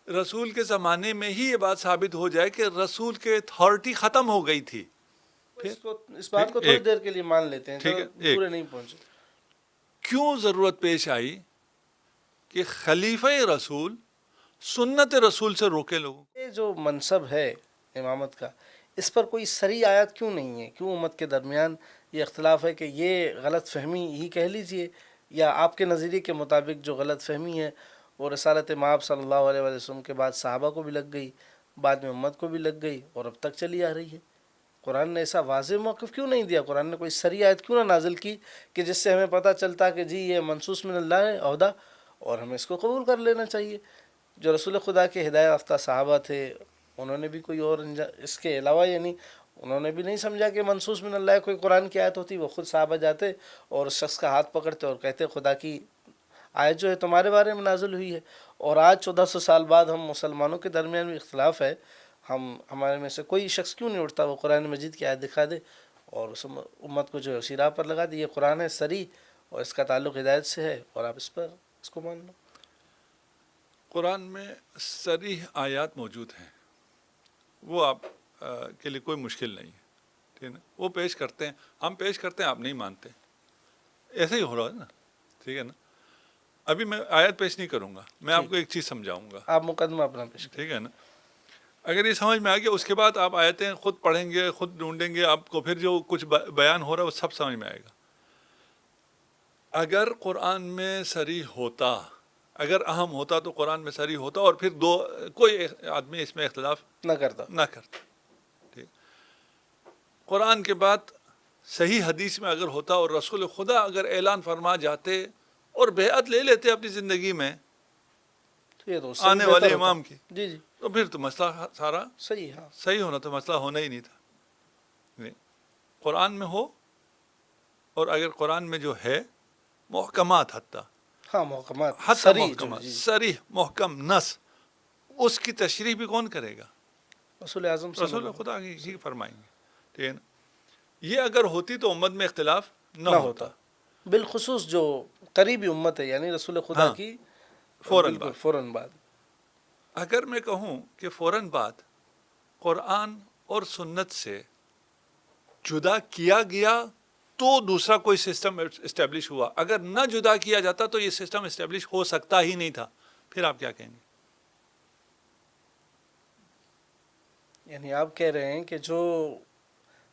رسول کے زمانے میں ہی یہ بات ثابت ہو جائے کہ رسول کے اتھارٹی ختم ہو گئی تھی. اس بات کو تھوڑی دیر کے لیے مان لیتے ہیں, ٹھیک ہے, پورے نہیں پہنچے. کیوں ضرورت پیش آئی کہ خلیفہ رسول سنت رسول سے روکے لوگوں کو؟ یہ جو منصب ہے امامت کا, اس پر کوئی صریح آیات کیوں نہیں ہے؟ کیوں امت کے درمیان یہ اختلاف ہے کہ یہ غلط فہمی ہی کہہ لیجئے, یا آپ کے نظریے کے مطابق جو غلط فہمی ہے وہ رسالت مآب صلی اللہ علیہ وسلم کے بعد صحابہ کو بھی لگ گئی, بعد میں امت کو بھی لگ گئی, اور اب تک چلی آ رہی ہے. قرآن نے ایسا واضح موقف کیوں نہیں دیا؟ قرآن نے کوئی صریح آیت کیوں نہ نازل کی کہ جس سے ہمیں پتہ چلتا کہ جی یہ منصوص من اللہ ہے عہدہ, اور ہمیں اس کو قبول کر لینا چاہیے. جو رسول خدا کے ہدایت یافتہ صحابہ تھے انہوں نے بھی کوئی اور اس کے علاوہ یعنی انہوں نے بھی نہیں سمجھا کہ منصوص من اللہ کوئی قرآن کی آیت ہوتی. وہ خود صحابہ جاتے اور اس شخص کا ہاتھ پکڑتے اور کہتے خدا کی آیت جو ہے تمہارے بارے میں نازل ہوئی ہے. اور آج 1400 سال بعد ہم مسلمانوں کے درمیان بھی اختلاف ہے, ہمارے میں سے کوئی شخص کیوں نہیں اٹھتا وہ قرآن مجید کی آیت دکھا دے اور اس امت کو جو ہے اسی راہ پر لگا دے. یہ قرآن ہے صریح اور اس کا تعلق ہدایت سے ہے, اور آپ اس کو مان لو. قرآن میں صریح آیات موجود ہیں, وہ آپ کے لیے کوئی مشکل نہیں ہے, ٹھیک ہے نا. وہ پیش کرتے ہیں, ہم پیش کرتے ہیں, آپ نہیں مانتے, ایسے ہی ہو رہا ہے نا, ٹھیک ہے نا. ابھی میں آیت پیش نہیں کروں گا, میں آپ کو ایک چیز سمجھاؤں گا, آپ مقدمہ اپنا پیش کریں, ٹھیک ہے نا. اگر یہ سمجھ میں آ گیا, اس کے بعد آپ آیتیں خود پڑھیں گے, خود ڈھونڈیں گے, آپ کو پھر جو کچھ بیان ہو رہا ہے وہ سب سمجھ میں آئے گا. اگر قرآن میں صریح ہوتا, اگر اہم ہوتا تو قرآن میں صریح ہوتا, اور پھر کوئی آدمی اس میں اختلاف نہ کرتا. ٹھیک. قرآن کے بعد صحیح حدیث میں اگر ہوتا اور رسول خدا اگر اعلان فرما جاتے اور بیعت لے لیتے اپنی زندگی میں آنے والے امام کی, جی جی, تو پھر تو مسئلہ سارا صحیح, ہاں صحیح ہونا, تو مسئلہ ہونا ہی نہیں تھا. قرآن میں ہو, اور اگر قرآن میں جو ہے محکمات, ہاں محکمات, صریح محکم نص, اس کی تشریح بھی کون کرے گا؟ رسول اعظم رسول خدا ہی فرمائیں گے, ٹھیک ہے نا. یہ اگر ہوتی تو امت میں اختلاف نہ ہوتا, بالخصوص جو قریبی امت ہے یعنی رسول خدا کی فوراً بعد. اگر میں کہوں کہ فوراً بعد قرآن اور سنت سے جدا کیا گیا تو دوسرا کوئی سسٹم اسٹیبلش ہوا, اگر نہ جدا کیا جاتا تو یہ سسٹم اسٹیبلش ہو سکتا ہی نہیں تھا. پھر آپ کیا کہیں گے؟ یعنی آپ کہہ رہے ہیں کہ جو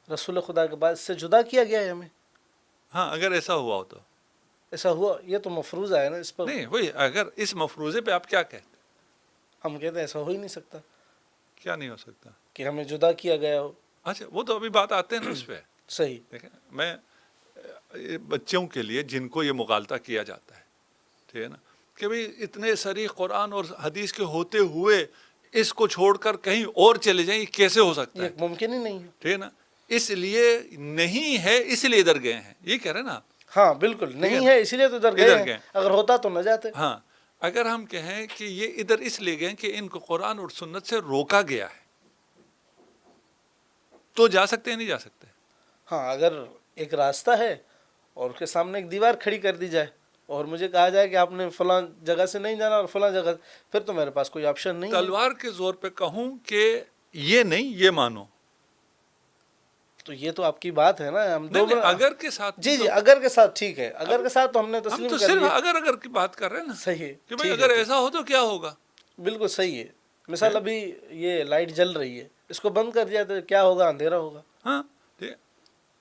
رسول خدا کے بعد سے جدا کیا گیا ہے ہمیں, ہاں اگر ایسا ہوا ہو تو. ایسا ہوا, یہ تو مفروضہ ہے نا, اس پر نہیں وہی, اگر اس مفروضے پہ آپ کیا کہتے؟ ہم کہتے ہیں ایسا ہو ہی نہیں سکتا. کیا نہیں ہو سکتا؟ کہ ہمیں جدا کیا گیا ہو. اچھا وہ تو ابھی بات آتے ہیں نا اس پہ. صحیح. دیکھیں میں بچوں کے لیے جن کو یہ مغالطہ کیا جاتا ہے, ٹھیک ہے نا, کہ بھئی اتنے صریح قرآن اور حدیث کے ہوتے ہوئے اس کو چھوڑ کر کہیں اور چلے جائیں, یہ کیسے ہو سکتا ہے؟ یہ ممکن ہی نہیں ہے, ٹھیک ہے نا. اس لیے نہیں ہے, اس لیے ادھر گئے ہیں, یہ کہہ رہے ہیں نا. ہاں بالکل نہیں ہے اسی لیے تو ادھر گئے ہیں, اگر ہوتا تو نہ جاتے. ہاں اگر ہم کہیں کہ یہ ادھر اس لیے گئے کہ ان کو قرآن اور سنت سے روکا گیا ہے, تو جا سکتے ہیں, نہیں جا سکتے. ہاں اگر ایک راستہ ہے اور اس کے سامنے ایک دیوار کھڑی کر دی جائے اور مجھے کہا جائے کہ آپ نے فلاں جگہ سے نہیں جانا اور فلاں جگہ, پھر تو میرے پاس کوئی آپشن نہیں ہے. تلوار کے زور پہ کہوں کہ یہ نہیں, یہ مانو, تو یہ تو آپ کی بات ہے نا. ہم اگر کے ساتھ, جی اگر کے ساتھ ٹھیک ہے, اگر کے ساتھ تو ہم نے تسلیم کر لیا. ہم تو صرف اگر کی بات کر رہے ہیں نا. صحیح ہے کہ بھئی اگر ایسا ہو تو کیا ہوگا. بالکل صحیح ہے. مثال ابھی یہ لائٹ جل رہی ہے, اس کو بند کر دیا تو کیا ہوگا؟ اندھیرا ہوگا. ہاں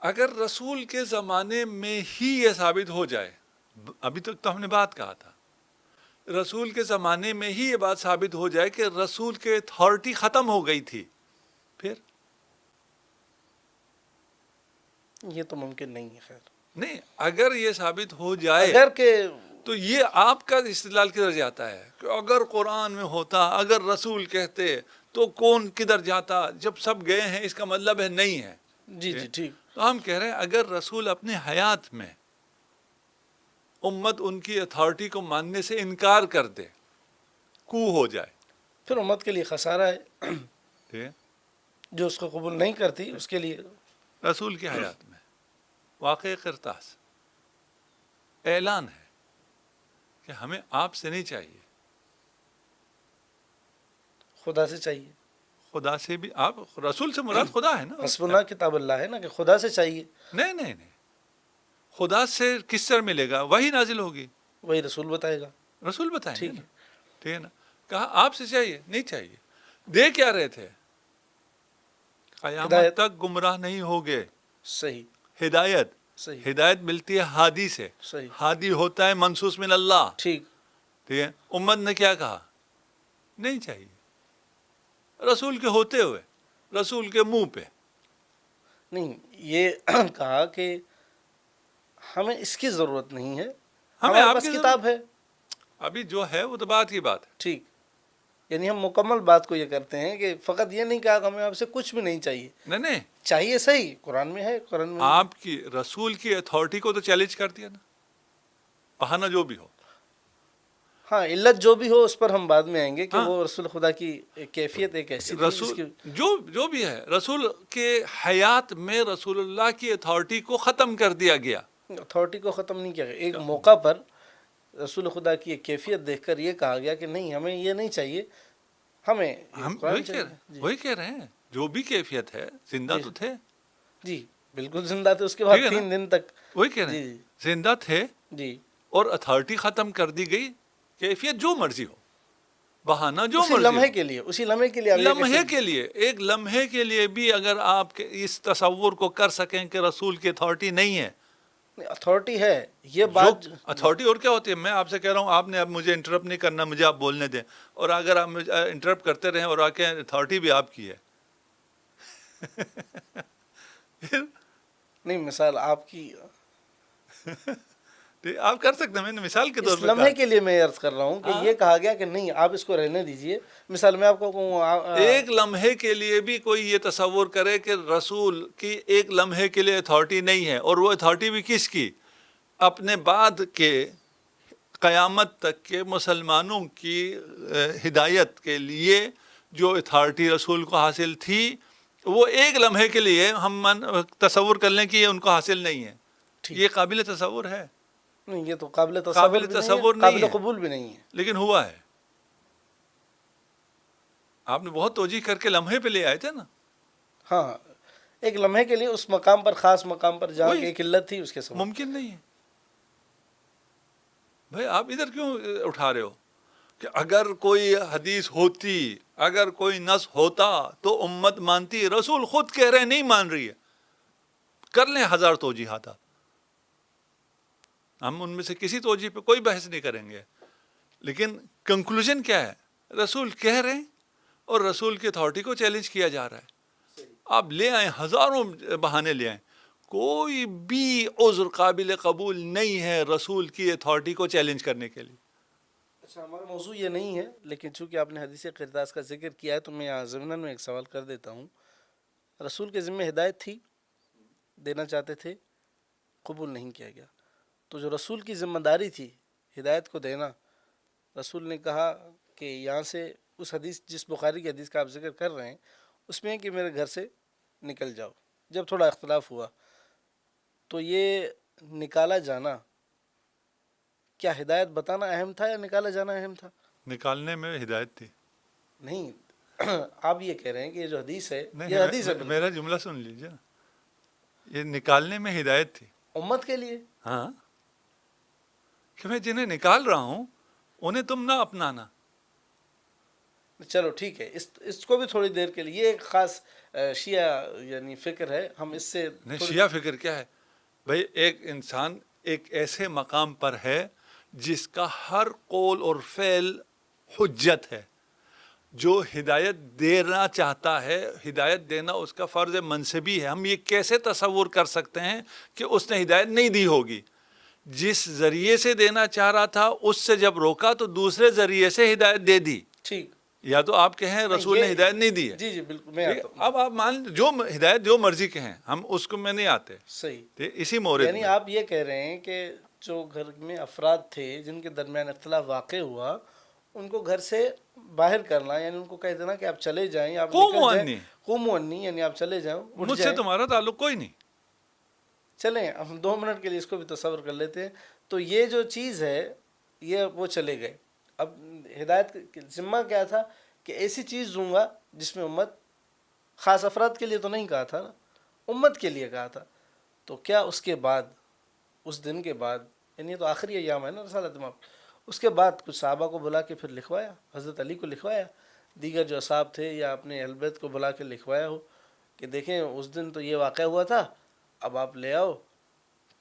اگر رسول کے زمانے میں ہی یہ ثابت ہو جائے, ابھی تک تو ہم نے بات کہا تھا, رسول کے زمانے میں ہی یہ بات ثابت ہو جائے کہ رسول کے اتھارٹی ختم ہو گئی تھی, پھر یہ تو ممکن نہیں ہے. خیر نہیں, اگر یہ ثابت ہو جائے اگر کہ تو یہ آپ کا استدلال کدھر جاتا ہے کہ اگر قرآن میں ہوتا, اگر رسول کہتے تو کون کدھر جاتا, جب سب گئے ہیں اس کا مطلب ہے نہیں ہے. جی ٹھیک. تو ہم کہہ رہے ہیں اگر رسول اپنے حیات میں امت ان کی اتھارٹی کو ماننے سے انکار کر دے, کو ہو جائے, پھر امت کے لیے خسارہ ہے. ٹھیک ہے, جو اس کو قبول نہیں کرتی اس کے لیے. رسول کی حیات میں واقع قرطاس اعلان ہے کہ ہمیں آپ سے نہیں چاہیے, خدا سے چاہیے. خدا سے بھی آپ رسول سے مراد خدا ہے نا. حسبنا کتاب اللہ ہے نا کہ خدا سے چاہیے. نہیں نہیں نہیں, خدا سے کس طرح ملے گا؟ وہی نازل ہوگی, وہی رسول بتائے گا. رسول بتائیں گے ٹھیک نا. ہے. ٹھیک ہے نا. کہا آپ سے چاہیے, نہیں چاہیے. دے کیا رہے تھے؟ قیامت ہدایت. تک گمراہ نہیں ہوگے. صحیح. ہدایت. صحیح. ہدایت ملتی ہے ہادی سے. صحیح. ہادی ہوتا ہے منصوص من اللہ. ٹھیک. ٹھیک ہے. امت نے کیا کہا؟ نہیں چاہیے. رسول کے ہوتے ہوئے, رسول کے منہ پہ. نہیں, یہ کہا کہ ہمیں اس کی ضرورت نہیں ہے, ہمیں ہمارے آپ پاس کی کتاب ہے. ابھی جو ہے وہ تو بات کی بات ہے. ٹھیک. یعنی ہم مکمل بات کو یہ کرتے ہیں کہ فقط یہ نہیں کہا کہ ہمیں آپ سے کچھ بھی نہیں چاہیے. نہیں نہیں, چاہیے صحیح, قرآن میں ہے, قرآن میں آپ کی رسول کی اتھارٹی کو تو چیلنج کر دیا نا, بہانہ جو بھی ہو. ہاں, علت جو بھی ہو اس پر ہم بعد میں آئیں گے کہ ہاں. وہ رسول خدا کی کیفیت ایک ایسی تھی جس رسول کی جو بھی ہے, رسول کے حیات میں رسول اللہ کی اتھارٹی کو ختم کر دیا گیا. اتھارٹی کو ختم نہیں کیا گیا. ایک موقع پر رسول خدا کی ایک کیفیت دیکھ کر یہ کہا گیا کہ نہیں, ہمیں یہ نہیں چاہیے, ہمیں ہم قرآن چاہیے. جی وہی کہہ رہے ہیں, جو بھی کیفیت ہے, زندہ جی. تو تھے. جی بالکل زندہ تھے. اس کے بعد ٹھیک ہے نا؟ 3 دن تک. وہی کہہ رہے جی ہیں, زندہ تھے جی. اور اتھارٹی ختم کر دی گئی. کیفیت جو مرضی ہو, بہانہ جو اسی مرضی لمحے ہو, کے لیے, اسی لمحے کے لیے آپ یہ لمحے کیسے- کے لیے, ایک لمحے کے لیے بھی اگر آپ اس تصور کو کر سکیں کہ رسول کی اتھارٹی نہیں ہے. اتھارٹی ہے یہ جو بات. اتھارٹی اور کیا ہوتی ہے؟ میں آپ سے کہہ رہا ہوں, آپ نے اب مجھے انٹرپٹ نہیں کرنا, مجھے آپ بولنے دیں. اور اگر آپ مجھے انٹرپٹ کرتے رہیں اور آ کے اتھارٹی بھی آپ کی ہے. نہیں, مثال آپ کی آپ کر سکتے ہیں, میں نے مثال کے طور اس پہ لمحے کہا. کے لیے میں عرض کر رہا ہوں کہ ہاں. یہ کہا گیا کہ نہیں آپ اس کو رہنے دیجئے. مثال میں آپ کو کہوں ایک لمحے کے لیے بھی کوئی یہ تصور کرے کہ رسول کی ایک لمحے کے لیے اتھارٹی نہیں ہے, اور وہ اتھارٹی بھی کس کی؟ اپنے بعد کے قیامت تک کے مسلمانوں کی ہدایت کے لیے جو اتھارٹی رسول کو حاصل تھی, وہ ایک لمحے کے لیے ہم تصور کر لیں کہ یہ ان کو حاصل نہیں ہے. ٹھیک. یہ قابل تصور ہے؟ نہیں, یہ تو قابل تصور قابل بھی نہیں تصور ہے, نہیں قابل ہے. قبول بھی نہیں ہے. لیکن ہوا ہے. آپ نے بہت توجہ کر کے لمحے پہ لے آئے تھے نا. ہاں, ایک لمحے کے لیے اس مقام پر, خاص مقام پر جہاں وہی کی ایک علت تھی اس کے سبب. ممکن نہیں ہے. بھائی آپ ادھر کیوں اٹھا رہے ہو کہ اگر کوئی حدیث ہوتی, اگر کوئی نص ہوتا تو امت مانتی. رسول خود کہہ رہے ہیں نہیں مان رہی ہے. کر لیں 1000 توجیحات آپ, ہم ان میں سے کسی توجیح پہ کوئی بحث نہیں کریں گے. لیکن کنکلوژن کیا ہے؟ رسول کہہ رہے ہیں اور رسول کی اتھارٹی کو چیلنج کیا جا رہا ہے. آپ لے آئیں, ہزاروں بہانے لے آئیں, کوئی بھی عذر قابل قبول نہیں ہے رسول کی اتھارٹی کو چیلنج کرنے کے لیے. اچھا, ہمارا موضوع یہ نہیں ہے, لیکن چونکہ آپ نے حدیث قرطاس کا ذکر کیا ہے تو میں یہاں ضمن میں ایک سوال کر دیتا ہوں. رسول کے ذمہ ہدایت تھی, دینا چاہتے تھے, قبول نہیں کیا گیا. تو جو رسول کی ذمہ داری تھی ہدایت کو دینا, رسول نے کہا کہ یہاں سے اس حدیث, جس بخاری کی حدیث کا آپ ذکر کر رہے ہیں, اس میں ہے کہ میرے گھر سے نکل جاؤ. جب تھوڑا اختلاف ہوا تو یہ نکالا جانا, کیا ہدایت بتانا اہم تھا یا نکالا جانا اہم تھا؟ نکالنے میں ہدایت تھی. نہیں, آپ یہ کہہ رہے ہیں کہ یہ جو حدیث ہے, یہ نہیں, حدیث ہے بالکل میرا جملہ سن لیجیے. یہ نکالنے میں ہدایت تھی امت کے لیے. ہاں, کہ میں جنہیں نکال رہا ہوں انہیں تم نہ اپنانا. چلو ٹھیک ہے, اس کو بھی تھوڑی دیر کے لیے, یہ ایک خاص شیعہ یعنی فکر ہے, ہم اس سے نہیں, شیعہ فکر کیا ہے بھائی؟ ایک انسان ایک ایسے مقام پر ہے جس کا ہر قول اور فعل حجت ہے. جو ہدایت دینا چاہتا ہے, ہدایت دینا اس کا فرض منصبی ہے. ہم یہ کیسے تصور کر سکتے ہیں کہ اس نے ہدایت نہیں دی ہوگی؟ جس ذریعے سے دینا چاہ رہا تھا اس سے جب روکا تو دوسرے ذریعے سے ہدایت دے دی. ٹھیک. یا تو آپ کہیں رسول نے ہدایت نہیں دی ہے. جی جی بالکل, میں ٹھیک ہے؟ آتا ہوں. اب آپ مان جو ہدایت جو مرضی کہیں, ہم اس کو میں نہیں آتے. صحیح. اسی مورد یعنی میں آپ یہ کہہ رہے ہیں کہ جو گھر میں افراد تھے جن کے درمیان اختلاف واقع ہوا, ان کو گھر سے باہر کرنا, یعنی ان کو کہہ دینا کہ آپ چلے جائیں, آپ نکل جائیں. قوموا عنی, یعنی آپ چلے جائیں, اٹھ مجھ سے جائیں. تمہارا تعلق کوئی نہیں. چلیں ہم 2 منٹ کے لیے اس کو بھی تصور کر لیتے ہیں. تو یہ جو چیز ہے یہ وہ چلے گئے. اب ہدایت ذمہ کیا تھا کہ ایسی چیز دوں گا جس میں امت، خاص افراد کے لیے تو نہیں کہا تھا نا، امت کے لیے کہا تھا. تو کیا اس کے بعد، اس دن کے بعد، یعنی یہ تو آخری ایام ہے نا رسالت امام، اس کے بعد کچھ صحابہ کو بلا کے پھر لکھوایا، حضرت علی کو لکھوایا، دیگر جو اصحاب تھے یا اپنے اہل بیت کو بلا کے لکھوایا ہو کہ دیکھیں اس دن تو یہ واقعہ ہوا تھا، اب آپ لے آؤ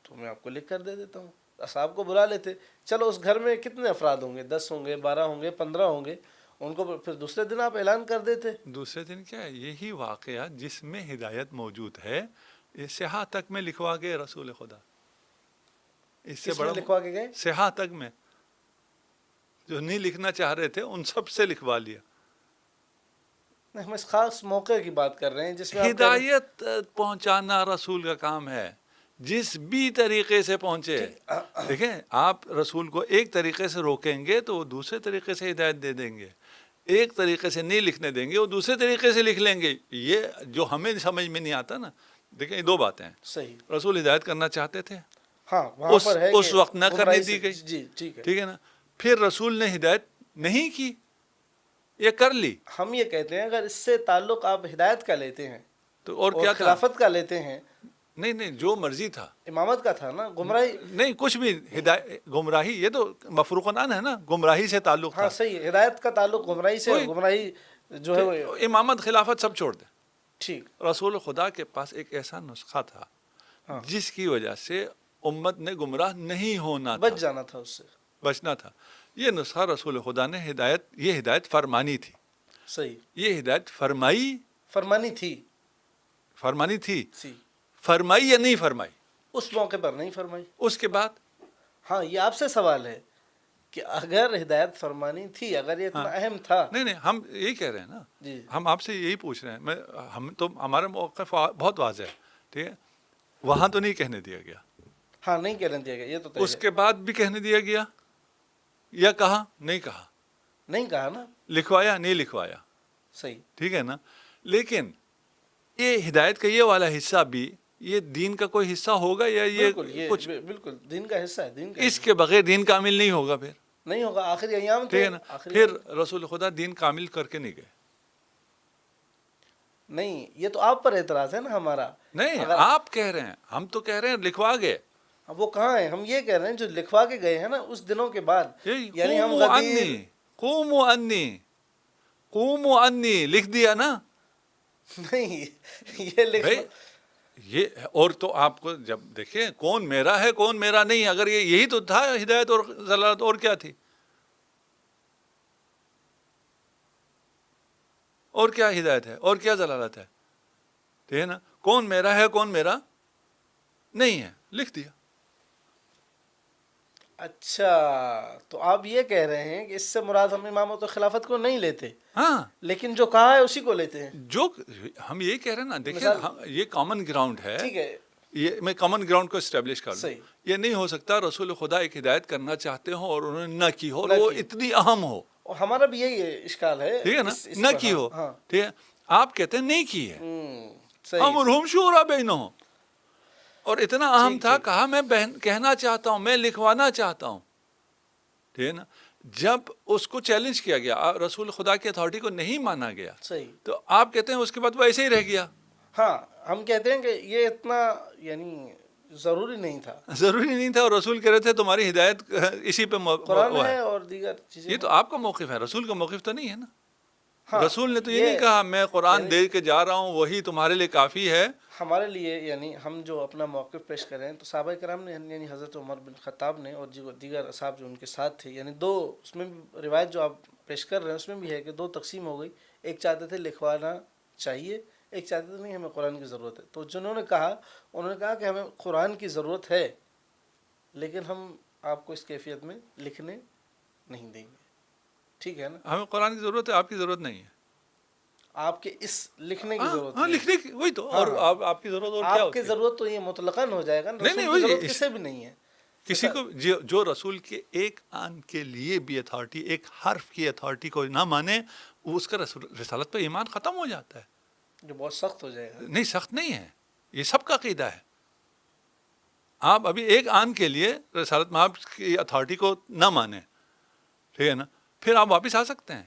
تو میں آپ کو لکھ کر دے دیتا ہوں. اصحاب کو بلا لیتے، چلو اس گھر میں کتنے افراد ہوں گے، 10 ہوں گے، 12 ہوں گے، 15 ہوں گے، ان کو پھر دوسرے دن آپ اعلان کر دیتے. دوسرے دن کیا ہے، یہی واقعہ جس میں ہدایت موجود ہے، یہ سیاح تک میں لکھوا گئے رسول خدا. اس سے کس میں بڑا لکھوا کے گئے؟ سیاح تک میں، جو نہیں لکھنا چاہ رہے تھے ان سب سے لکھوا لیا. نہیں، ہم اس خاص موقع کی بات کر رہے ہیں جس میں آپ کہہ رہے ہیں. ہدایت پہنچانا رسول کا کام ہے، جس بھی طریقے سے پہنچے. دیکھیں، آپ رسول کو ایک طریقے سے روکیں گے تو وہ دوسرے طریقے سے ہدایت دے دیں گے، ایک طریقے سے نہیں لکھنے دیں گے وہ دوسرے طریقے سے لکھ لیں گے. یہ جو ہمیں سمجھ میں نہیں آتا نا. دیکھیں یہ دو باتیں ہیں، صحیح، رسول ہدایت کرنا چاہتے تھے، ہاں وہاں پر ہے اس کہ وقت نہ کرنے گمراہی دی سے، گئی. جی ٹھیک ہے. ٹھیک ہے نا. پھر رسول نے ہدایت نہیں کی، یہ کر لی. ہم یہ کہتے ہیں اگر اس سے تعلق آپ ہدایت کا لیتے ہیں تو اور اور کیا تھا؟ خلافت کا لیتے ہیں، نہیں نہیں، جو مرضی تھا. امامت کا تھا نا. گمراہی، نہیں کچھ بھی گمراہی، یہ تو مفروقاً ہے نا، گمراہی سے تعلق ہاں تھا. صحیح، ہدایت کا تعلق گمراہی سے، اور وہی گمراہی جو ہے وہ امامت خلافت سب چھوڑ دیں. ٹھیک. رسول خدا کے پاس ایک ایسا نسخہ تھا ہاں، جس کی وجہ سے امت نے گمراہ نہیں ہونا بچ تھا، جانا تھا اس سے. بچنا تھا. یہ نسخہ رسول خدا نے یہ ہدایت فرمانی تھی. صحیح، یہ ہدایت فرمائی فرمانی تھی. فرمانی تھی. سی، فرمائی یا نہیں فرمائی اس موقع پر نہیں فرمائی. اس کے بعد؟ ہاں یہ آپ سے سوال ہے کہ اگر ہدایت فرمانی تھی، اگر یہ اتنا اہم تھا. نہیں نہیں، ہم یہی کہہ رہے ہیں نا، جی، ہم آپ سے یہی پوچھ رہے ہیں. ہم تو ہمارا موقف بہت واضح ہے. ٹھیک ہے، وہاں تو نہیں کہنے دیا گیا، ہاں نہیں کہنے دیا گیا، یہ تو طے اس ہے. کے بعد بھی کہنے دیا گیا یا کہا؟ نہیں کہا. نہیں کہا نا. لکھوایا؟ نہیں لکھوایا. صحیح، ٹھیک ہے نا. لیکن یہ ہدایت کا یہ والا حصہ بھی یہ دین کا کوئی حصہ ہوگا یا بالکل، یہ یہ کچھ بالکل دین کا حصہ ہے. دین کا اس حصہ کے بغیر دین کامل نہیں ہوگا. پھر نہیں ہوگا. آخری ایام ٹھیک تھے، ہے نا. آخری پھر ایام. رسول خدا دین کامل کر کے نہیں گئے. نہیں، یہ تو آپ پر اعتراض ہے نا ہمارا. نہیں، اگر آپ کہہ رہے ہیں، ہم تو کہہ رہے ہیں لکھوا گئے. وہ کہاں ہیں؟ ہم یہ کہہ رہے ہیں جو لکھوا کے گئے ہیں نا اس دنوں کے بعد، یعنی ہم قوموا غدیر. انی، قوموا انی، قوموا انی لکھ دیا نا. نہیں، یہ لکھ بھائی یہ اور تو آپ کو جب دیکھیں کون میرا ہے کون میرا نہیں، اگر یہی تو تھا ہدایت اور ضلالت، اور کیا تھی؟ اور کیا ہدایت ہے اور کیا ضلالت ہے؟ ٹھیک ہے نا. کون میرا ہے کون میرا نہیں ہے، لکھ دیا. اچھا، تو آپ یہ کہہ رہے ہیں کہ اس سے مراد ہم امامت و خلافت کو نہیں لیتے، ہاں، لیکن جو کہا ہے اسی کو لیتے ہیں. جو ہم یہ کہہ رہے ہیں نا، دیکھیں یہ کامن گراؤنڈ ہے. ٹھیک ہے، یہ میں کامن گراؤنڈ کو اسٹیبلش کر لوں. صحیح. یہ نہیں ہو سکتا رسول خدا ایک ہدایت کرنا چاہتے ہوں اور انہوں نے نہ کی ہو، اور نہ وہ کی. اتنی اہم ہو. اور ہمارا بھی یہی اشکال ہے. ٹھیک ہے نا، اس نہ پر. کی ہو. ہاں، ٹھیک ہے، آپ کہتے ہیں نہیں کی ہے. صحیح. امرہم شورا بینہم، اور اتنا اہم ٹھیک، تھا، ٹھیک. کہا میں کہنا چاہتا ہوں، میں لکھوانا چاہتا ہوں. ٹھیک ہے نا. جب اس کو چیلنج کیا گیا، رسول خدا کی اتھارٹی کو نہیں مانا گیا، صحیح. تو آپ کہتے ہیں اس کے بعد وہ ایسے ہی رہ گیا. ہاں، ہم کہتے ہیں کہ یہ اتنا یعنی ضروری نہیں تھا. ضروری نہیں تھا، اور رسول کہہ رہے تھے تمہاری ہدایت اسی پہ قرآن وہ ہے اور دیگر چیزیں. یہ تو آپ کا موقف ہے، رسول کا موقف تو نہیں ہے نا. ہاں، رسول نے تو یہ نہیں کہا میں قرآن دے کے جا رہا ہوں وہی تمہارے لیے کافی ہے. ہمارے لیے یعنی ہم جو اپنا موقف پیش کر رہے ہیں تو صحابہ کرام نے، یعنی حضرت عمر بن خطاب نے اور دیگر اصحاب جو ان کے ساتھ تھے، یعنی دو اس میں بھی روایت جو آپ پیش کر رہے ہیں اس میں بھی ہے کہ دو تقسیم ہو گئی. ایک چاہتے تھے لکھوانا چاہیے، ایک چاہتے تھے نہیں ہمیں قرآن کی ضرورت ہے. تو جنہوں نے کہا، انہوں نے کہا کہ ہمیں قرآن کی ضرورت ہے لیکن ہم آپ کو اس کیفیت میں لکھنے نہیں دیں گے. ٹھیک ہے نا. ہمیں قرآن کی ضرورت ہے، آپ کی ضرورت نہیں ہے. آپ کے اس لکھنے کی ضرورت ہاں نہیں. لکھنے کی وہی تو، اور آپ کی ضرورت اور کیا آپ کی ضرورت تو یہ مطلقاً ہو جائے گا. نہیں رسول کی وہی ضرورت کسے بھی نہیں ہے. کسی کو جو رسول کے ایک آن کے لیے بھی اتھارٹی، ایک حرف کی اتھارٹی کو نہ مانے، وہ اس کا رسالت پہ ایمان ختم ہو جاتا ہے. جو بہت سخت ہو جائے گا. نہیں سخت نہیں ہے، یہ سب کا عقیدہ ہے. آپ ابھی ایک آن کے لیے رسالت مآب کی اتھارٹی کو نہ مانیں، ٹھیک ہے نا، پھر آپ واپس آ سکتے ہیں.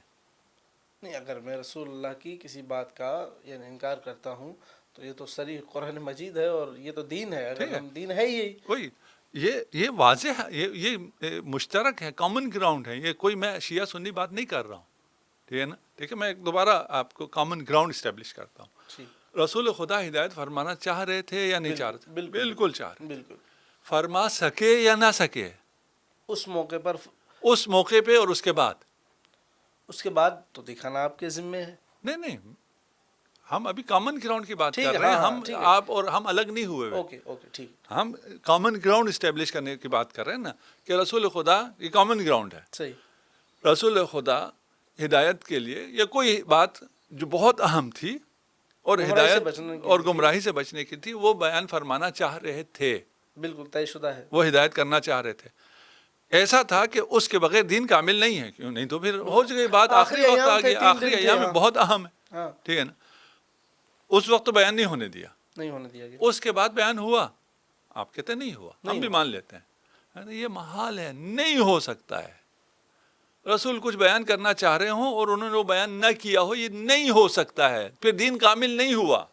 نہیں، اگر میں رسول اللہ کی کسی بات کا یعنی انکار کرتا ہوں تو یہ تو صریح قرآن مجید ہے اور یہ تو دین ہے، ٹھیک اگر ہے، ہم دین ہے ہی یہی. کوئی یہ واضح ہے، یہ مشترک ہے، کامن گراؤنڈ ہے. یہ کوئی میں شیعہ سنی بات نہیں کر رہا ہوں، ٹھیک ہے نا. دیکھیں میں دوبارہ آپ کو کامن گراؤنڈ اسٹیبلش کرتا ہوں. ٹھیک، رسول خدا ہدایت فرمانا چاہ رہے تھے یا نہیں چاہ رہے تھے؟ بالکل بالکل چاہ رہے تھے. بالکل. فرما سکے یا نہ سکے اس موقع پر اس موقع پہ اور اس کے بعد؟ اس کے بعد تو دکھانا آپ کے ذمے ہے. نہیں، ہم ابھی کامن گراؤنڈ کی بات ٹھیک کر ہے، رہے ہیں. ہاں، ہم ٹھیک ہے. آپ اور ہم الگ نہیں ہوئے ہوئے. اوکے اوکے ٹھیک. ہم کامن گراؤنڈ اسٹیبلش کرنے کی بات کر رہے ہیں نا کہ رسول خدا یہ کامن گراؤنڈ ہے. صحیح. رسول خدا ہدایت کے لیے یا کوئی بات جو بہت اہم تھی اور گمراہی سے ہدایت بچنے کی اور تھی. گمراہی سے بچنے کی تھی، وہ بیان فرمانا چاہ رہے تھے، بالکل طے شدہ ہے. وہ ہدایت کرنا چاہ رہے تھے. ایسا تھا کہ اس کے بغیر دین کامل نہیں ہے. کیوں نہیں؟ تو پھر ہو گئی بات. آخری وقت ایام آ تھے، گیا، 3 آخری دن تھے. ایام میں ہاں بہت اہم ہے، ہاں، ٹھیک ہے نا. اس وقت تو بیان نہیں ہونے دیا، نہیں ہونے دیا گیا. اس کے بعد بیان ہوا. آپ کہتے ہیں نہیں ہوا، ہم نہیں بھی ہوا. مان لیتے ہیں. یہ محال ہے، نہیں ہو سکتا ہے. رسول کچھ بیان کرنا چاہ رہے ہوں اور انہوں نے وہ بیان نہ کیا ہو، یہ نہیں ہو سکتا ہے. پھر دین کامل نہیں ہوا.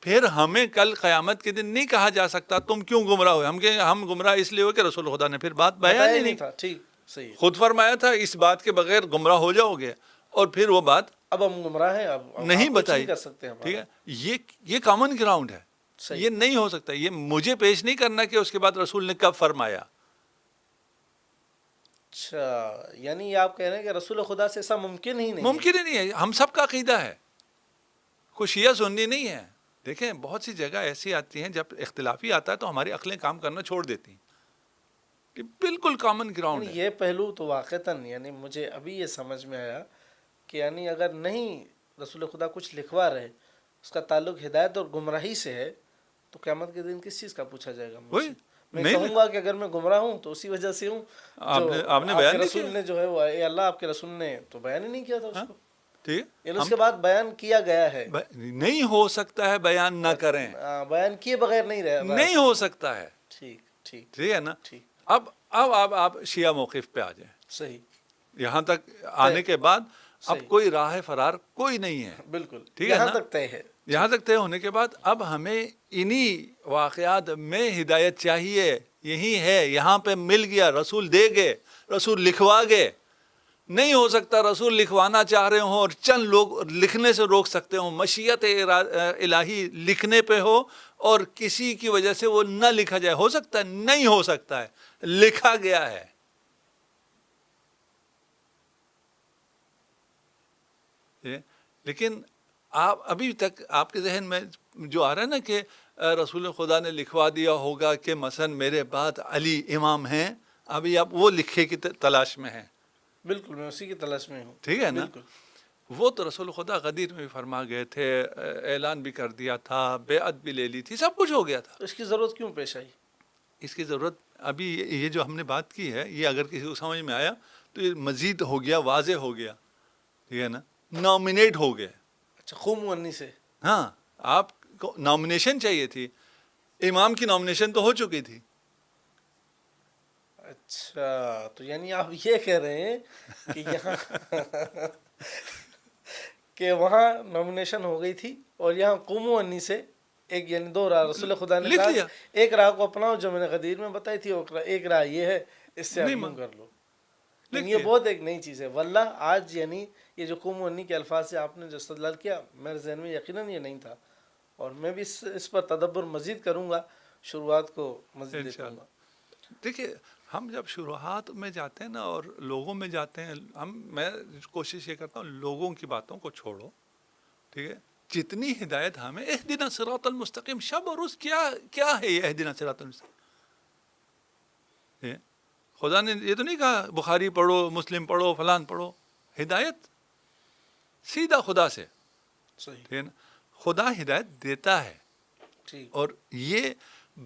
پھر ہمیں کل قیامت کے دن نہیں کہا جا سکتا تم کیوں گمراہ ہوئے. ہم کہیں ہم گمراہ اس لیے ہوئے کہ رسول خدا نے پھر بات بیان بتایا ہی نہیں نہیں. تھا. ٹھیک، صحیح. خود فرمایا تھا اس بات کے بغیر گمراہ ہو جاؤ گے، اور پھر وہ بات اب ہم گمراہ ہیں، اب نہیں آپ کچھ بتائی. نہیں کر سکتے ہمارا. ٹھیک ہے، یہ کامن گراؤنڈ ہے. صحیح. یہ نہیں ہو سکتا. یہ مجھے پیش نہیں کرنا کہ اس کے بعد رسول نے کب فرمایا. اچھا، یعنی یہ آپ کہہ رہے ہیں کہ رسول خدا سے ایسا ممکن ہی نہیں ہے. ممکن ہی نہیں ہے. ہم سب کا عقیدہ ہے، کوئی شیعہ سنی نہیں ہے. دیکھیں بہت سی جگہ ایسی آتی ہیں جب اختلافی آتا ہے تو ہماری عقلیں کام کرنا چھوڑ دیتی ہیں. کہ بالکل کامن گراؤنڈ یعنی ہے. یہ پہلو تو واقعتاً یعنی مجھے ابھی یہ سمجھ میں آیا کہ یعنی اگر نہیں رسول خدا کچھ لکھوا رہے، اس کا تعلق ہدایت اور گمراہی سے ہے، تو قیامت کے دن کس چیز کا پوچھا جائے گا مجھ وہی سے؟ میں نہیں، کہوں گا کہ اگر میں گمراہ ہوں تو اسی وجہ سے ہوں جو آپ نے آپ بیان کے نہیں رسول کیا. نے جو ہے وہ اے اللہ آپ کے رسول نے تو بیان ہی نہیں کیا تھا اس ہاں، کو. ٹھیک یعنی ہے. اس کے بعد بیان کیا گیا ہے. نہیں ہو سکتا ہے بیان نہ کریں. بیان کیے بغیر نہیں رہا. نہیں ہو سکتا ہے. ٹھیک ٹھیک ٹھیک ہے نا. ٹھیک. اب آپ شیعہ موقف پہ آ جائیں. صحیح. یہاں تک آنے کے بعد اب صحیح. کوئی راہ فرار کوئی نہیں ہے. بالکل ٹھیک ہے یہاں نا. تک طے ہے. یہاں تک طے ہونے کے بعد اب ہمیں انہی واقعات میں ہدایت چاہیے. یہی ہے، یہاں پہ مل گیا، رسول دے گئے، رسول لکھوا گئے. نہیں ہو سکتا رسول لکھوانا چاہ رہے ہوں اور چند لوگ لکھنے سے روک سکتے ہوں. مشیت الہی لکھنے پہ ہو اور کسی کی وجہ سے وہ نہ لکھا جائے. ہو سکتا ہے؟ نہیں ہو سکتا ہے. لکھا گیا ہے. لیکن آپ ابھی تک آپ کے ذہن میں جو آ رہا ہے نا کہ رسول خدا نے لکھوا دیا ہوگا کہ مثلا میرے بعد علی امام ہیں، ابھی آپ وہ لکھے کی تلاش میں ہیں. بالکل میں اسی کی تلاش میں ہوں. ٹھیک ہے نا. بالکل. وہ تو رسول خدا غدیر میں بھی فرما گئے تھے، اعلان بھی کر دیا تھا، بیعت بھی لے لی تھی، سب کچھ ہو گیا تھا. تو اس کی ضرورت کیوں پیش آئی؟ اس کی ضرورت ابھی یہ جو ہم نے بات کی ہے، یہ اگر کسی کو سمجھ میں آیا تو یہ مزید ہو گیا، واضح ہو گیا. ٹھیک ہے نا. نامنیٹ ہو گئے. اچھا، خوم ونی سے. ہاں، آپ کو نامنیشن چاہیے تھی. امام کی نامنیشن تو ہو چکی تھی. اچھا، تو یعنی آپ یہ کہہ رہے ہیں کہ یہاں کہ وہاں نامنیشن ہو گئی تھی اور یہاں قوم و انی سے ایک یعنی 2 راہ رسول خدا نے لکھ کہا لیا. ایک راہ کو اپناؤ جو میں نے غدیر میں بتائی تھی، اور ایک راہ یہ ہے، اس سے نہیں آپ مان. کر لو. لکھ لیکن یہ لیا. بہت ایک نئی چیز ہے واللہ. آج یعنی یہ جو قوم و انی کے الفاظ سے آپ نے جو استدلال کیا، میرے ذہن میں یقیناً یہ نہیں تھا، اور میں بھی اس پر تدبر مزید کروں گا، شروعات کو مزید دیکھوں گا. دیکھیے ہم جب شروحات میں جاتے ہیں نا اور لوگوں میں جاتے ہیں، میں کوشش یہ کرتا ہوں لوگوں کی باتوں کو چھوڑو. ٹھیک ہے. جتنی ہدایت ہمیں اہدنا صراط المستقیم، شب اور روز کیا ہے یہ اہدنا صراط المستقیم؟ خدا نے یہ تو نہیں کہا بخاری پڑھو، مسلم پڑھو، فلان پڑھو. ہدایت سیدھا خدا سے. صحیح. ٹھیک ہے نا. خدا ہدایت دیتا ہے، ٹھیک. اور یہ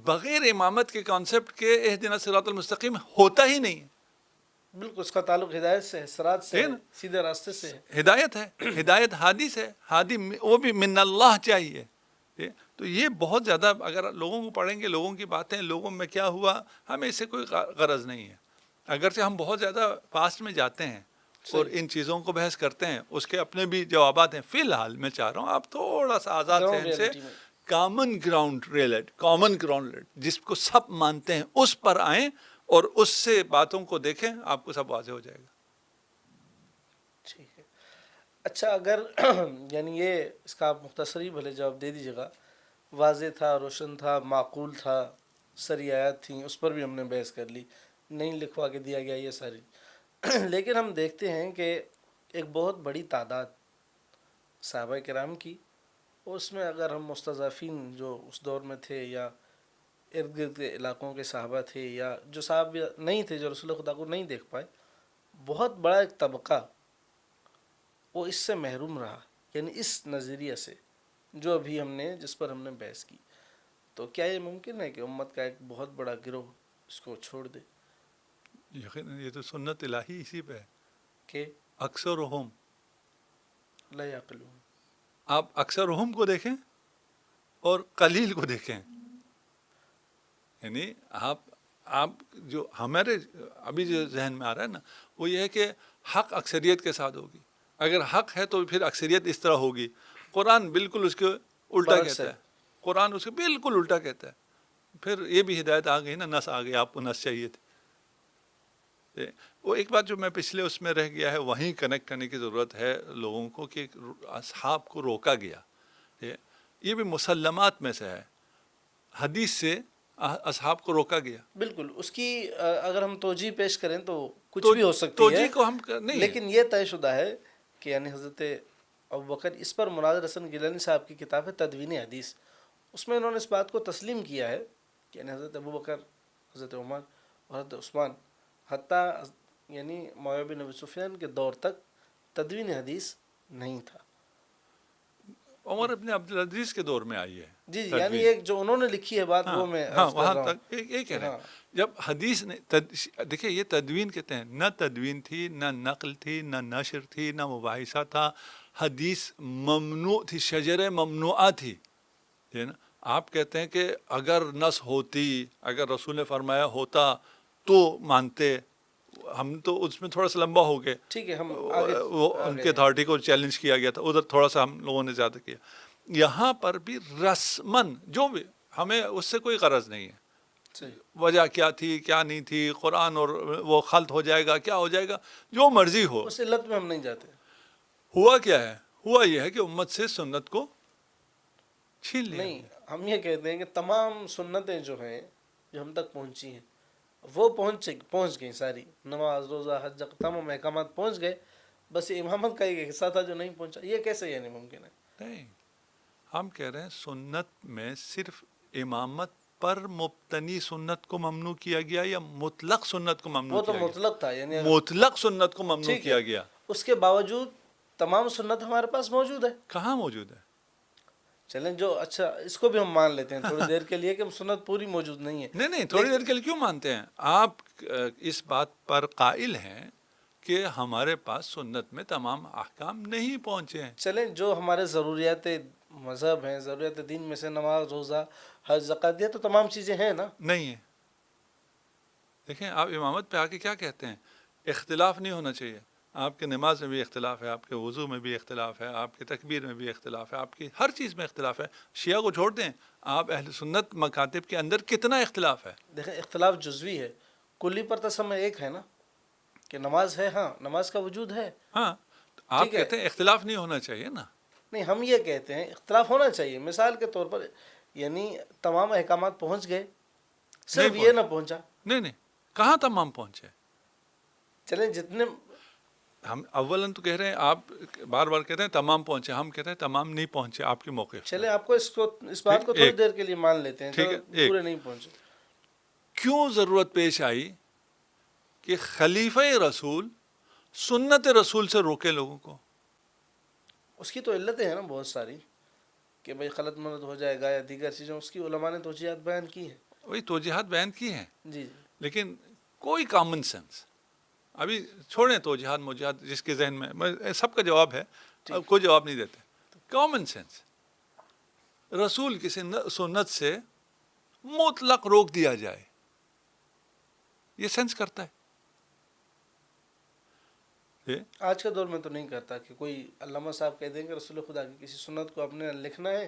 بغیر امامت کے کانسیپٹ کے اہدنا صراط المستقیم ہوتا ہی نہیں ہے. بالکل اس کا تعلق ہدایت سے ہے، صراط سے ہے، نا. سیدھے راستے سے ہے. ہدایت ہے، ہدایت ہادی سے، ہادی وہ بھی من اللہ چاہیے. تو یہ بہت زیادہ اگر لوگوں کو پڑھیں گے، لوگوں کی باتیں، لوگوں میں کیا ہوا، ہمیں اس سے کوئی غرض نہیں ہے. اگرچہ ہم بہت زیادہ پاسٹ میں جاتے ہیں اور ان چیزوں کو بحث کرتے ہیں، اس کے اپنے بھی جوابات ہیں. فی الحال میں چاہ رہا ہوں آپ تھوڑا سا آزاد ذہن سے کامن گراؤنڈ جس کو سب مانتے ہیں اس پر آئیں اور اس سے باتوں کو دیکھیں، آپ کو سب واضح ہو جائے گا. ٹھیک ہے. اچھا، اگر یعنی یہ اس کا آپ مختصری بھلے جواب دے دیجیے گا، واضح تھا، روشن تھا، معقول تھا، سری آیات تھیں، اس پر بھی ہم نے بحث کر لی، نہیں لکھوا کے دیا گیا یہ ساری. لیکن ہم دیکھتے ہیں کہ ایک بہت بڑی تعداد صحابہ کرام کی، اس میں اگر ہم مستضعفین جو اس دور میں تھے یا ارد گرد کے علاقوں کے صحابہ تھے یا جو صحابہ نہیں تھے، جو رسول خدا کو نہیں دیکھ پائے، بہت بڑا ایک طبقہ وہ اس سے محروم رہا، یعنی اس نظریے سے جو ابھی ہم نے جس پر ہم نے بحث کی. تو کیا یہ ممکن ہے کہ امت کا ایک بہت بڑا گروہ اس کو چھوڑ دے؟ یقیناً یہ تو سنت الہی اسی پہ ہے کہ اکثرہم. لا یعقلون. آپ اکثرہم کو دیکھیں اور قلیل کو دیکھیں. یعنی آپ جو ہمارے ابھی جو ذہن میں آ رہا ہے نا، وہ یہ ہے کہ حق اکثریت کے ساتھ ہوگی. اگر حق ہے تو پھر اکثریت اس طرح ہوگی. قرآن بالکل اس کے الٹا برعکس کہتا ہے. ہے. قرآن اس کے بالکل الٹا کہتا ہے. پھر یہ بھی ہدایت آ گئی نا، نس آ گئی، آپ کو نس چاہیے تھی. وہ ایک بات جو میں پچھلے اس میں رہ گیا ہے، وہیں کنیکٹ کرنے کی ضرورت ہے لوگوں کو کہ اصحاب کو روکا گیا. یہ بھی مسلمات میں سے ہے، حدیث سے اصحاب کو روکا گیا. بالکل. اس کی اگر ہم توجیہ پیش کریں تو کچھ تو بھی ہو سکتی ہے، توجیہ کو ہم نہیں ہے. لیکن یہ طے شدہ ہے کہ یعنی حضرت ابوبکر، اس پر مناظر حسن گیلانی صاحب کی کتاب ہے تدوین حدیث، اس میں انہوں نے اس بات کو تسلیم کیا ہے کہ یعنی حضرت ابوبکر، حضرت عمر اور حضرت عثمان، حتیٰ یعنی معاویہ بن ابی سفیان کے دور تک تدوین حدیث نہیں تھا. عمر ابن عبدالعزیز کے دور میں آئی ہے. جی جی، یعنی ایک جو انہوں نے لکھی ہے بات، وہ میں ہاں عرض کر وہاں رہا ہوں. تک یہ کہہ رہے ہیں. جب حدیث نے دیکھیں یہ تدوین کہتے ہیں، نہ تدوین تھی، نہ نقل تھی، نہ نشر تھی، نہ مباحثہ تھا. حدیث ممنوع تھی، شجر ممنوعہ تھی. نا آپ کہتے ہیں کہ اگر نص ہوتی، اگر رسول نے فرمایا ہوتا تو مانتے. ہم تو اس میں تھوڑا سا لمبا ہو گئے. ٹھیک ہے، ہم وہ ان کے اتھارٹی کو چیلنج کیا گیا تھا، ادھر تھوڑا سا ہم لوگوں نے زیادہ کیا. یہاں پر بھی رسمن جو بھی، ہمیں اس سے کوئی غرض نہیں ہے وجہ کیا تھی کیا نہیں تھی، قرآن اور وہ خلط ہو جائے گا، کیا ہو جائے گا، جو مرضی ہو. اس علت میں ہم نہیں جاتے. ہوا کیا ہے؟ ہوا یہ ہے کہ امت سے سنت کو چھین لیا. نہیں، ہم یہ کہتے ہیں کہ تمام سنتیں جو ہیں جو ہم تک پہنچی ہیں وہ پہنچ گئیں ساری. نماز، روزہ، حج، تمام احکامات پہنچ گئے، بس یہ امامت کا ایک حصہ تھا جو نہیں پہنچا. یہ کیسے یعنی ممکن ہے؟ نہیں، ہم کہہ رہے ہیں سنت میں صرف امامت پر مبتنی سنت کو ممنوع کیا گیا یا مطلق سنت کو ممنوع وہ تو کیا گیا؟ مطلق تھا، یعنی مطلق سنت کو ممنوع ٹھیک کیا ہے. گیا. اس کے باوجود تمام سنت ہمارے پاس موجود ہے. کہاں موجود ہے؟ چلیں، جو اچھا اس کو بھی ہم مان لیتے ہیں تھوڑی دیر کے لیے کہ سنت پوری موجود نہیں ہے. نہیں تھوڑی دیر کے لیے کیوں مانتے ہیں آپ؟ اس بات پر قائل ہیں کہ ہمارے پاس سنت میں تمام احکام نہیں پہنچے ہیں. چلیں، جو ہمارے ضروریات مذہب ہیں، ضروریات دین میں سے نماز، روزہ، حج، زکوٰۃ، یہ تو تمام چیزیں ہیں نا. نہیں ہے. دیکھیں آپ امامت پہ آ کے کیا کہتے ہیں؟ اختلاف نہیں ہونا چاہیے. آپ کے نماز میں بھی اختلاف ہے، آپ کے وضو میں بھی اختلاف ہے، آپ کے تکبیر میں بھی اختلاف ہے، آپ کی ہر چیز میں اختلاف ہے. شیعہ کو چھوڑ دیں، آپ اہل سنت مکاتب کے اندر کتنا اختلاف ہے. دیکھیں، اختلاف جزوی ہے، کلی پر تسمہ ایک ہے نا کہ نماز ہے. ہاں، نماز کا وجود ہے. ہاں، آپ کہتے ہیں اختلاف نہیں ہونا چاہیے نا. نہیں، ہم یہ کہتے ہیں اختلاف ہونا چاہیے. مثال کے طور پر یعنی تمام احکامات پہنچ گئے، صرف یہ نہ پہنچا. نہیں کہاں تمام پہنچے؟ چلیں، جتنے ہم اولاً تو کہہ رہے ہیں، آپ بار بار کہتے ہیں تمام پہنچے، ہم کہتے ہیں تمام نہیں پہنچے آپ کے موقف. چلیں، آپ کو اس بات کو تھوڑی دیر کے لیے مان لیتے ہیں، ٹھیک ہے. پورے نہیں پہنچے. کیوں ضرورت پیش آئی کہ خلیفہ رسول سنت رسول سے روکے لوگوں کو؟ اس کی تو علتیں ہیں نا بہت ساری کہ بھئی غلط ملت ہو جائے گا یا دیگر چیزیں. اس کی علماء نے توجیہات بیان کی ہیں. وہی توجیہات بیان کی ہیں. جی. لیکن کوئی کامن سینس، ابھی چھوڑیں توجیہات موجیہات جس کے ذہن میں سب کا جواب ہے، کوئی جواب نہیں دیتے. کامن سینس، رسول کی سنت سے مطلق روک دیا جائے، یہ سینس کرتا ہے. جی آج کے دور میں تو نہیں کرتا کہ کوئی علامہ صاحب کہہ دیں کہ رسول خدا کی کسی سنت کو اپنے نہ لکھنا ہے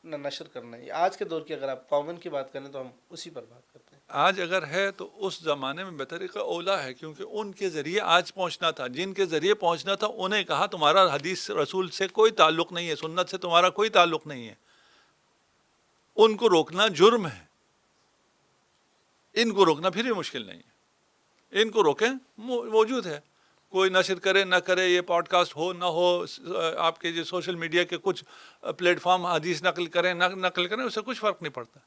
نہ نشر کرنا ہے. آج کے دور کی اگر آپ کامن کی بات کریں تو ہم اسی پر بات کرتے ہیں. آج اگر ہے تو اس زمانے میں بطریقہ اولا ہے، کیونکہ ان کے ذریعے آج پہنچنا تھا. جن کے ذریعے پہنچنا تھا انہیں کہا تمہارا حدیث رسول سے کوئی تعلق نہیں ہے، سنت سے تمہارا کوئی تعلق نہیں ہے، ان کو روکنا جرم ہے. ان کو روکنا پھر بھی مشکل نہیں ہے. ان کو روکیں، موجود ہے. کوئی نشر کرے نہ کرے، یہ پوڈ کاسٹ ہو نہ ہو، آپ کے جو سوشل میڈیا کے کچھ پلیٹ فارم حدیث نقل کریں نہ نقل کریں، اس سے کچھ فرق نہیں پڑتا.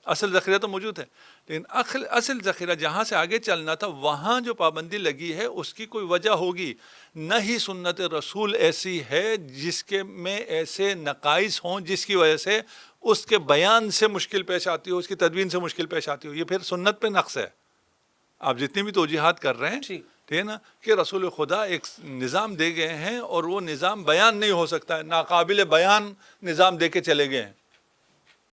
اصل ذخیرہ تو موجود ہے. لیکن اصل ذخیرہ جہاں سے آگے چلنا تھا وہاں جو پابندی لگی ہے اس کی کوئی وجہ ہوگی. نہ ہی سنت رسول ایسی ہے جس کے میں ایسے نقائص ہوں جس کی وجہ سے اس کے بیان سے مشکل پیش آتی ہو، اس کی تدوین سے مشکل پیش آتی ہو. یہ پھر سنت پہ نقص ہے. آپ جتنی بھی توجیحات کر رہے ہیں ٹھیک ٹھیک ہے نا، کہ رسول خدا ایک نظام دے گئے ہیں اور وہ نظام بیان نہیں ہو سکتا ہے، ناقابل بیان نظام دے کے چلے گئے ہیں.